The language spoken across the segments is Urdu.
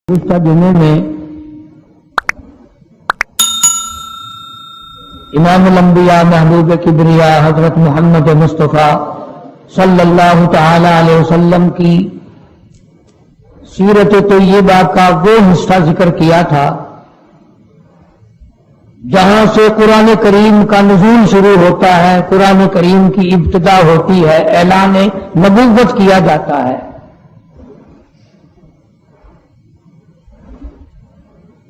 گزشتہ جمعے میں امام الانبیاء محبوب کبریا حضرت محمد مصطفیٰ صلی اللہ تعالی علیہ وسلم کی سیرت طیبہ کا وہ حصہ ذکر کیا تھا جہاں سے قرآن کریم کا نزول شروع ہوتا ہے، قرآن کریم کی ابتدا ہوتی ہے، اعلان نبوت کیا جاتا ہے۔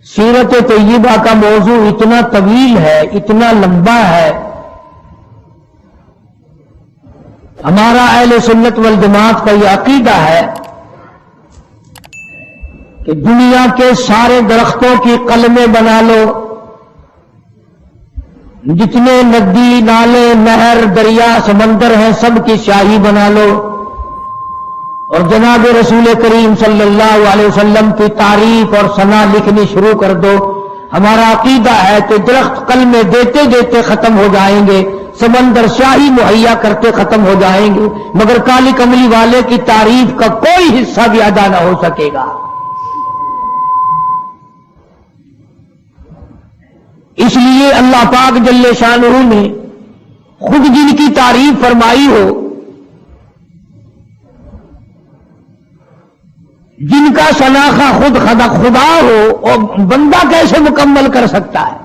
سیرت طیبہ کا موضوع اتنا طویل ہے، اتنا لمبا ہے، ہمارا اہل سنت والجماعت کا یہ عقیدہ ہے کہ دنیا کے سارے درختوں کی قلمیں بنا لو، جتنے ندی نالے نہر دریا سمندر ہیں سب کی سیاہی بنا لو، اور جناب رسول کریم صلی اللہ علیہ وسلم کی تعریف اور ثنا لکھنی شروع کر دو۔ ہمارا عقیدہ ہے کہ درخت قلمیں دیتے دیتے ختم ہو جائیں گے، سمندر سیاہی مہیا کرتے ختم ہو جائیں گے، مگر کالی کملی والے کی تعریف کا کوئی حصہ بھی ادا نہ ہو سکے گا۔ اس لیے اللہ پاک جل شانہ نے خود جن کی تعریف فرمائی ہو، جن کا شناخہ خود خدا ہو، اور بندہ کیسے مکمل کر سکتا ہے؟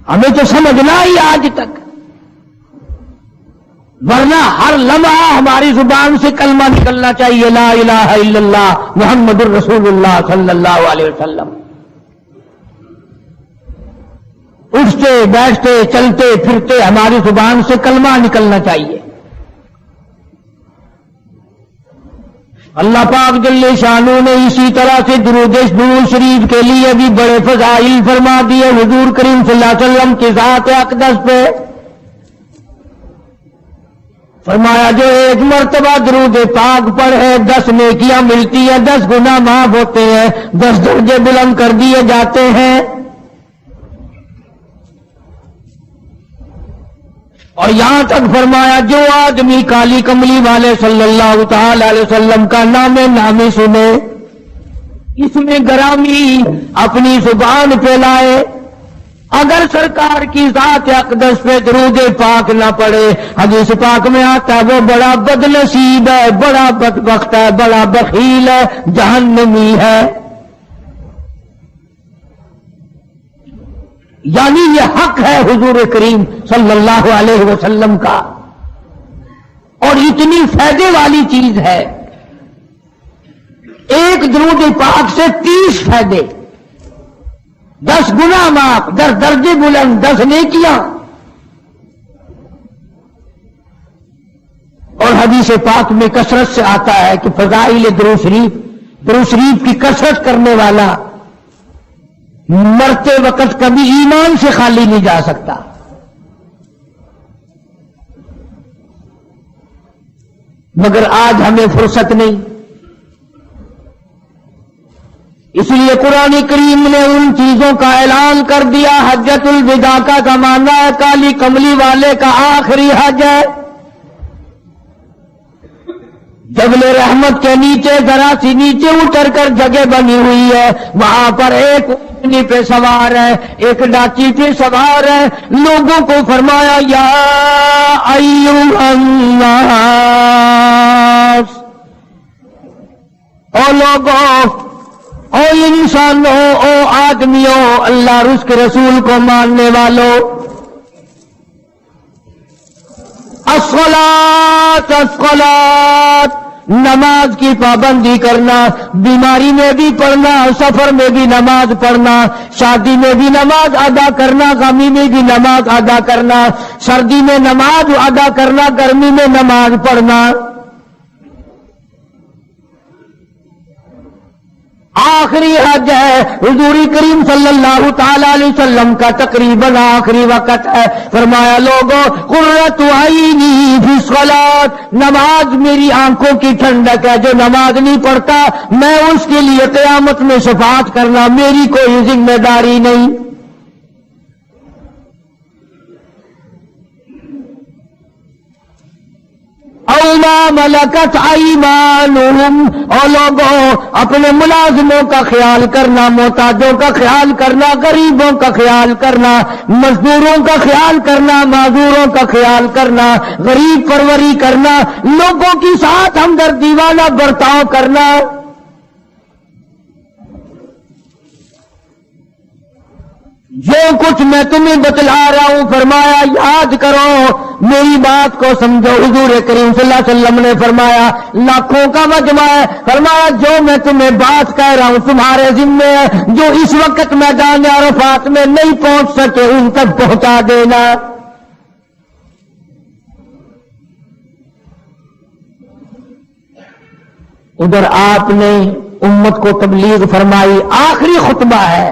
ہمیں تو سمجھنا ہی آج تک، ورنہ ہر لمحہ ہماری زبان سے کلمہ نکلنا چاہیے، لا الہ الا اللہ محمد الرسول اللہ صلی اللہ علیہ وسلم۔ اٹھتے بیٹھتے چلتے پھرتے ہماری زبان سے کلمہ نکلنا چاہیے۔ اللہ پاک جل شانہ نے اسی طرح سے درود شریف کے لیے بھی بڑے فضائل فرما دیے حضور کریم صلی اللہ علیہ وسلم کی ذات اقدس پہ۔ فرمایا جو ایک مرتبہ درود پاک پڑھے 10 نیکیاں ملتی ہیں، 10 گناہ معاف ہوتے ہیں، 10 درجے بلند کر دیے جاتے ہیں۔ اور یہاں تک فرمایا جو آدمی کالی کملی والے صلی اللہ تعالی علیہ وسلم کا نامی سنے، اس میں گرامی اپنی زبان پہ لائے، اگر سرکار کی ذات اقدس پہ درود پاک نہ پڑے، حدیث پاک میں آتا ہے وہ بڑا بدنصیب ہے، بڑا بدبخت ہے، بڑا بخیل ہے، جہنمی ہے۔ یعنی یہ حق ہے حضور کریم صلی اللہ علیہ وسلم کا، اور اتنی فائدے والی چیز ہے، ایک درود پاک سے 30 فائدے، 10 گناہ معاف، 10 درجے بلند، 10 نیکیاں۔ اور حدیث پاک میں کثرت سے آتا ہے کہ فضائل درود شریف کی کثرت کرنے والا مرتے وقت کبھی ایمان سے خالی نہیں جا سکتا۔ مگر آج ہمیں فرصت نہیں، اس لیے قرآن کریم نے ان چیزوں کا اعلان کر دیا۔ حجۃ الوداع کا زمانہ ہے، کالی کملی والے کا آخری حج ہے۔ جبل رحمت کے نیچے ذرا سی نیچے اتر کر جگہ بنی ہوئی ہے، وہاں پر ایک اونٹنی پہ سوار ہے، ایک ڈاچی پہ سوار ہے، لوگوں کو فرمایا یا ایھا الناس، او لوگوں، او انسانوں، او آدمیوں، اللہ اور اس کے رسول کو ماننے والوں، الصلاۃ الصلاۃ، نماز کی پابندی کرنا، بیماری میں بھی پڑھنا، سفر میں بھی نماز پڑھنا، شادی میں بھی نماز ادا کرنا، غمی میں بھی نماز ادا کرنا، سردی میں نماز ادا کرنا، گرمی میں نماز پڑھنا۔ آخری حج ہے، حضور کریم صلی اللہ تعالی علیہ وسلم کا تقریباً آخری وقت ہے۔ فرمایا لوگوں، قرۃ عینی فی الصلاۃ، نماز میری آنکھوں کی ٹھنڈک ہے، جو نماز نہیں پڑھتا میں اس کے لیے قیامت میں شفاعت کرنا میری کوئی ذمہ داری نہیں۔ او ما ملکت ایمانہم، اور لوگوں اپنے ملازموں کا خیال کرنا، محتاجوں کا خیال کرنا، غریبوں کا خیال کرنا، مزدوروں کا خیال کرنا، معذوروں کا خیال کرنا، غریب پروری کرنا، لوگوں کے ساتھ ہمدردی والا برتاؤ کرنا۔ جو کچھ میں تمہیں بتلا رہا ہوں فرمایا یاد کرو، میری بات کو سمجھو۔ حضور کریم صلی اللہ علیہ وسلم نے فرمایا لاکھوں کا مجمع ہے، فرمایا جو میں تمہیں بات کہہ رہا ہوں تمہارے ذمے ہے، جو اس وقت میدان عرفات میں نہیں پہنچ سکے ان تک پہنچا دینا۔ ادھر آپ نے امت کو تبلیغ فرمائی، آخری خطبہ ہے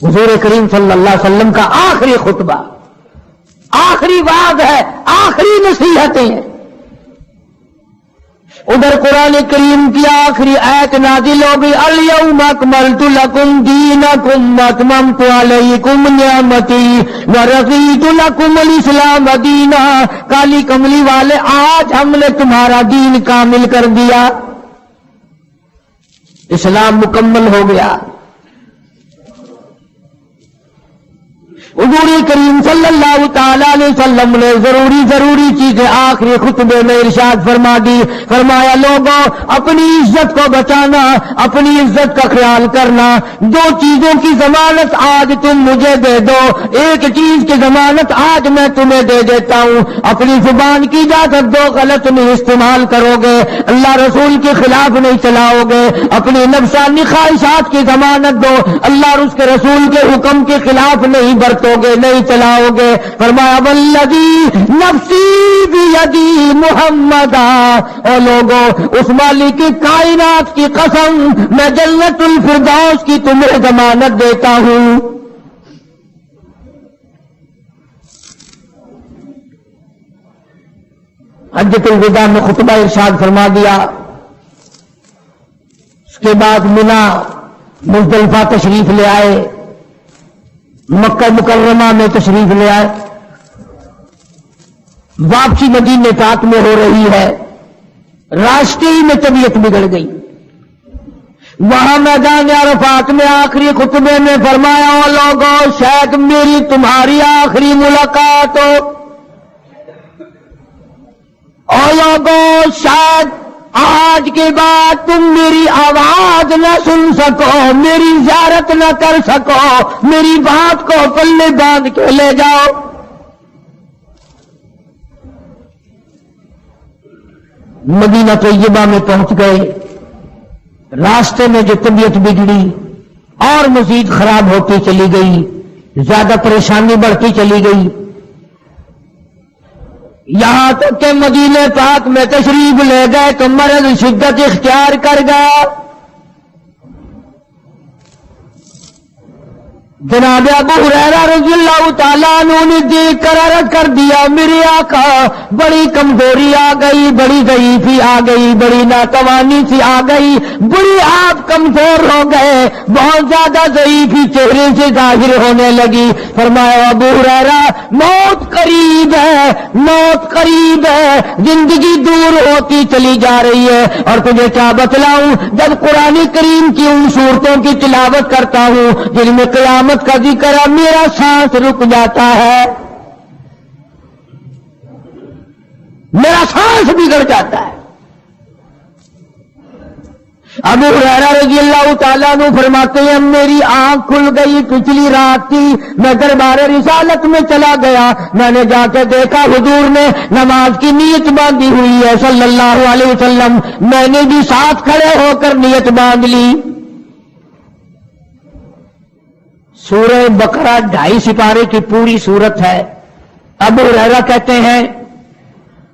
حضور کریم صلی اللہ علیہ وسلم کا، آخری خطبہ، آخری وعد ہے، آخری نصیحتیں ہیں۔ ادھر قرآن کریم کی آخری آیت نازل ہو گئی، الیوم اکملت لکم دینکم واتممت علیکم نعمتی ورضیت لکم الاسلام دینا۔ کالی کملی والے آج ہم نے تمہارا دین کامل کر دیا، اسلام مکمل ہو گیا۔ حضور کریم صلی اللہ تعالی علیہ وسلم نے ضروری چیزیں آخری خطبے میں ارشاد فرما دی، فرمایا لوگوں اپنی عزت کو بچانا، اپنی عزت کا خیال کرنا۔ دو چیزوں کی ضمانت آج تم مجھے دے دو، ایک چیز کی ضمانت آج میں تمہیں دے دیتا ہوں، اپنی زبان کی اجازت دو، غلط نہیں استعمال کرو گے، اللہ رسول کے خلاف نہیں چلاؤ گے، اپنی نفسانی خواہشات کی ضمانت دو، اللہ اور اس کے رسول کے حکم کے خلاف نہیں برتو گے، نہیں چلاؤ گے۔ فرمایا والذی نفسی بیدی محمدا، اور لوگوں اس مالک کی کائنات کی قسم میں جنت الفردوس کی تمہیں ضمانت دیتا ہوں۔ حجۃ الوداع میں خطبہ ارشاد فرما دیا، اس کے بعد منا مزدلفہ تشریف لے آئے، مکہ مکرمہ میں تشریف لے آئے، واپسی مدینہ پاک میں ہو رہی ہے، راستے ہی میں طبیعت بگڑ گئی۔ وہاں میدان عرفات میں آخری خطبے میں فرمایا او لوگوں شاید میری تمہاری آخری ملاقات ہو، او لوگوں شاید آج کے بعد تم میری آواز نہ سن سکو، میری زیارت نہ کر سکو، میری بات کو پلے باندھ کے لے جاؤ۔ مدینہ طیبہ میں پہنچ گئے، راستے میں جو طبیعت بگڑی اور مزید خراب ہوتی چلی گئی، زیادہ پریشانی بڑھتی چلی گئی، یہاں تک کہ مدینہ پاک میں تشریف لے گئے تو مرض شدت اختیار کر گیا۔ جناب ابو ہریرہ رضی اللہ تعالیٰ عنہ نے دیکھ کر عرض کر دیا میرے آقا بڑی کمزوری آ گئی، بڑی ضعیفی آ گئی، بڑی ناتوانی سی آ گئی، بڑی آپ کمزور ہو گئے، بہت زیادہ ضعیفی چہرے سے ظاہر ہونے لگی۔ فرمایا ابو ہریرہ موت قریب ہے، موت قریب ہے، زندگی دور ہوتی چلی جا رہی ہے، اور تجھے کیا بتلاؤں جب قرآن کریم کی ان صورتوں کی تلاوت کرتا ہوں جن میں قیامت کا ذکر ہے میرا سانس رک جاتا ہے، میرا سانس بگڑ جاتا ہے۔ ابو ہریرہ رضی اللہ تعالیٰ عنہ فرماتے ہیں میری آنکھ کھل گئی، پچھلی رات تھی، میں دربار رسالت میں چلا گیا، میں نے جا کے دیکھا حضور نے نماز کی نیت باندھی ہوئی ہے صلی اللہ علیہ وسلم، میں نے بھی ساتھ کھڑے ہو کر نیت باندھ لی۔ سورہ بقرہ 2.5 سپارے کی پوری سورت ہے۔ ابو ہریرہ کہتے ہیں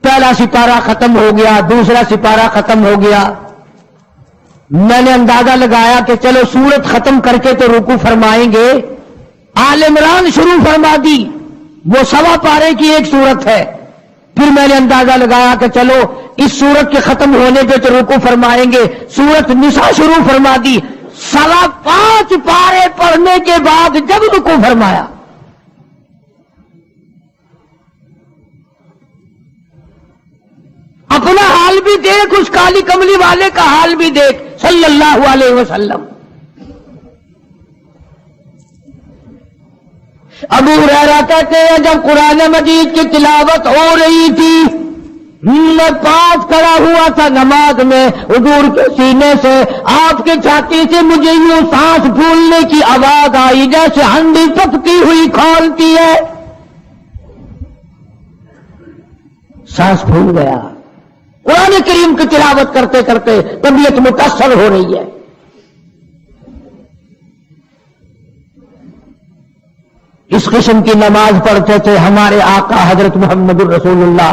پہلا سپارہ ختم ہو گیا، دوسرا سپارہ ختم ہو گیا، میں نے اندازہ لگایا کہ چلو سورت ختم کر کے تو رکوع فرمائیں گے، آل عمران شروع فرما دی، وہ 1.25 پارے کی ایک سورت ہے۔ پھر میں نے اندازہ لگایا کہ چلو اس سورت کے ختم ہونے پہ تو رکوع فرمائیں گے، سورت نساء شروع فرما دی، 5.25 پارے پڑھنے کے بعد جب رکوع فرمایا اپنا حال بھی دیکھ، اس کالی کملی والے کا حال بھی دیکھ صلی اللہ علیہ وسلم۔ ابو ہریرہ کہتے ہیں جب قرآن مجید کی تلاوت ہو رہی تھی، میں پاس کھڑا ہوا تھا نماز میں، حضور کے سینے سے، آپ کے چھاتی سے مجھے یوں سانس پھولنے کی آواز آئی جیسے ہنڈی پکتی ہوئی کھولتی ہے، سانس پھول گیا۔ قرآن کریم کی تلاوت کرتے کرتے طبیعت متاثر ہو رہی ہے۔ اس قسم کی نماز پڑھتے تھے ہمارے آقا حضرت محمد الرسول اللہ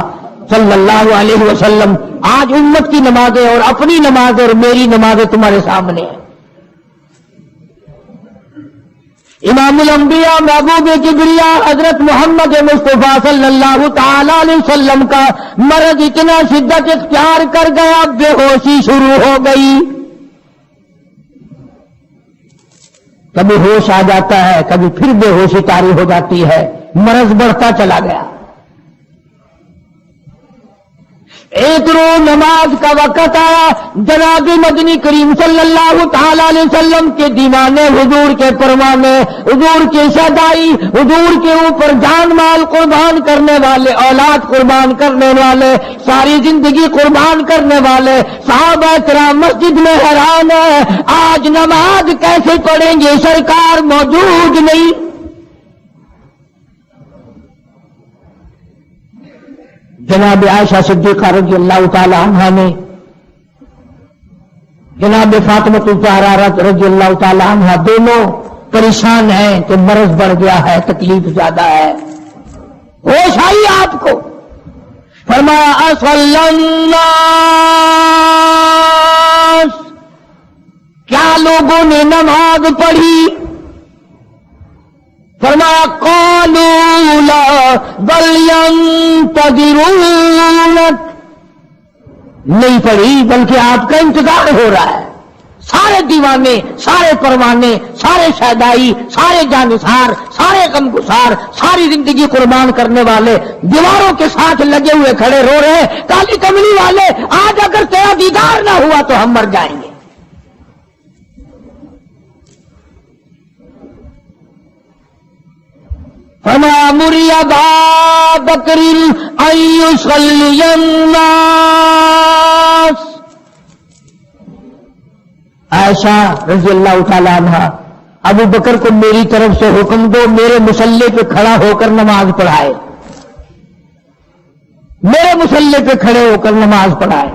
صلی اللہ علیہ وسلم۔ آج امت کی نمازیں اور اپنی نمازیں اور میری نمازیں تمہارے سامنے ہیں۔ امام الانبیاء محبوب کبریا حضرت محمد مصطفیٰ صلی اللہ تعالی علیہ وسلم کا مرض اتنا شدت اختیار کر گیا، بے ہوشی شروع ہو گئی۔ کبھی ہوش آ جاتا ہے، کبھی پھر بے ہوشی طاری ہو جاتی ہے، مرض بڑھتا چلا گیا۔ ایک روز نماز کا وقت آیا، جناب مدنی کریم صلی اللہ تعالی علیہ وسلم کے دیوانے، حضور کے پروانے، حضور کی شہدائی، حضور کے اوپر جان مال قربان کرنے والے، اولاد قربان کرنے والے، ساری زندگی قربان کرنے والے صحابہ کرام مسجد میں حیران ہے، آج نماز کیسے پڑھیں گے، سرکار موجود نہیں۔ جناب عائشہ صدیقہ رضی اللہ تعالی عنہا نے، جناب فاطمہ الزہرا رضی اللہ تعالی عنہا دونوں پریشان ہیں کہ مرض بڑھ گیا ہے، تکلیف زیادہ ہے۔ ہوش آئی آپ کو، فرمایا اصلی الناس، کیا لوگوں نے نماز پڑھی؟ فرمایا قالوا لا بل ينتظرونك، نہیں پڑھی بلکہ آپ کا انتظار ہو رہا ہے۔ سارے دیوانے، سارے پروانے، سارے شہدائی، سارے جانثار، سارے غمگسار، ساری زندگی قربان کرنے والے دیواروں کے ساتھ لگے ہوئے کھڑے رو رہے ہیں، کالی کملی والے آج اگر تیرا دیدار نہ ہوا تو ہم مر جائیں گے۔ فما مری ابا بکر ان یصلی الناس، عائشہ رضی اللہ تعالی عنہ، ابو بکر کو میری طرف سے حکم دو میرے مصلی پہ کھڑا ہو کر نماز پڑھائے، میرے مصلی پہ کھڑے ہو کر نماز پڑھائے۔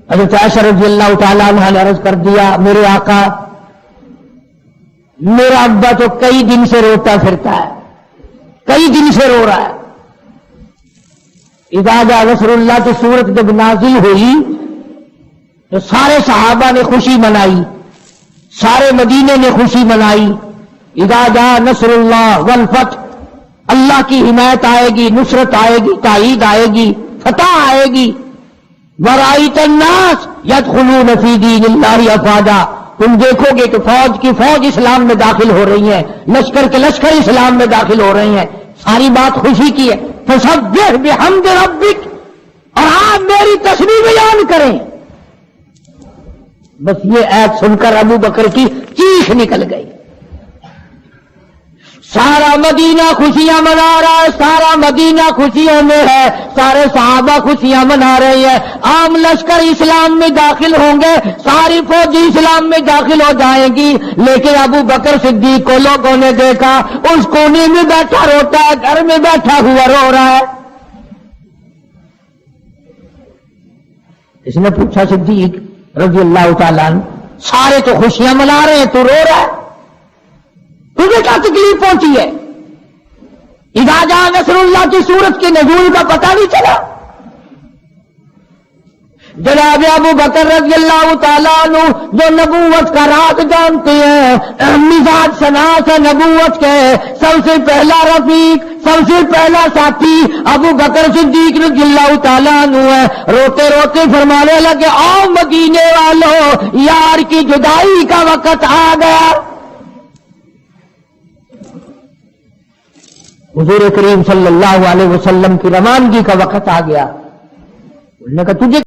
حضرت عائشہ رضی اللہ تعالی عنہ نے عرض کر دیا، میرے آقا میرا ابا تو کئی دن سے روتا پھرتا ہے، کئی دن سے رو رہا ہے۔ اذا جاء نصر اللہ کی سورت جب نازل ہوئی تو سارے صحابہ نے خوشی منائی، سارے مدینے نے خوشی منائی۔ اذا جاء نصر اللہ والفتح، اللہ کی حمایت آئے گی، نصرت آئے گی، تائید آئے گی، فتح آئے گی۔ ورأیت الناس یدخلون فی دین اللہ افواجا، تم دیکھو گے کہ فوج کی فوج اسلام میں داخل ہو رہی ہے، لشکر کے لشکر اسلام میں داخل ہو رہی ہیں، ساری بات خوشی کی ہے۔ فسبح بحمد ربک، اور آپ میری تسبیح بیان کریں۔ بس یہ ایت سن کر ابو بکر کی چیخ نکل گئی۔ سارا مدینہ خوشیاں منا رہا ہے، سارا مدینہ خوشیوں میں ہے، سارے صحابہ خوشیاں منا رہے ہیں، عام لشکر اسلام میں داخل ہوں گے، ساری فوجی اسلام میں داخل ہو جائیں گی، لیکن ابو بکر صدیق کو لوگوں نے دیکھا اس کونے میں بیٹھا روتا ہے، گھر میں بیٹھا ہوا رو رہا ہے۔ اس نے پوچھا صدیق رضی اللہ تعالیٰ عنہ، سارے تو خوشیاں منا رہے ہیں، تو رو رہا ہے، تجھے کیا تکلیف پہنچی ہے؟ اذا جاء نصر اللہ کی سورت کے نزول کا پتہ نہیں چلا؟ جناب ابو بکر رضی اللہ تعالیٰ عنہ جو نبوت کا راز جانتے ہیں، مزاج شناس ہے نبوت کے، سب سے پہلا رفیق، سب سے پہلا ساتھی ابو بکر صدیق رضی اللہ تعالیٰ عنہ ہے۔ روتے روتے فرمانے لگے، آؤ مدینے والوں، یار کی جدائی کا وقت آ گیا۔ حضور کریم صلی اللہ علیہ وسلم کی روانگی کا وقت آ گیا. انہوں نے کہا تجھے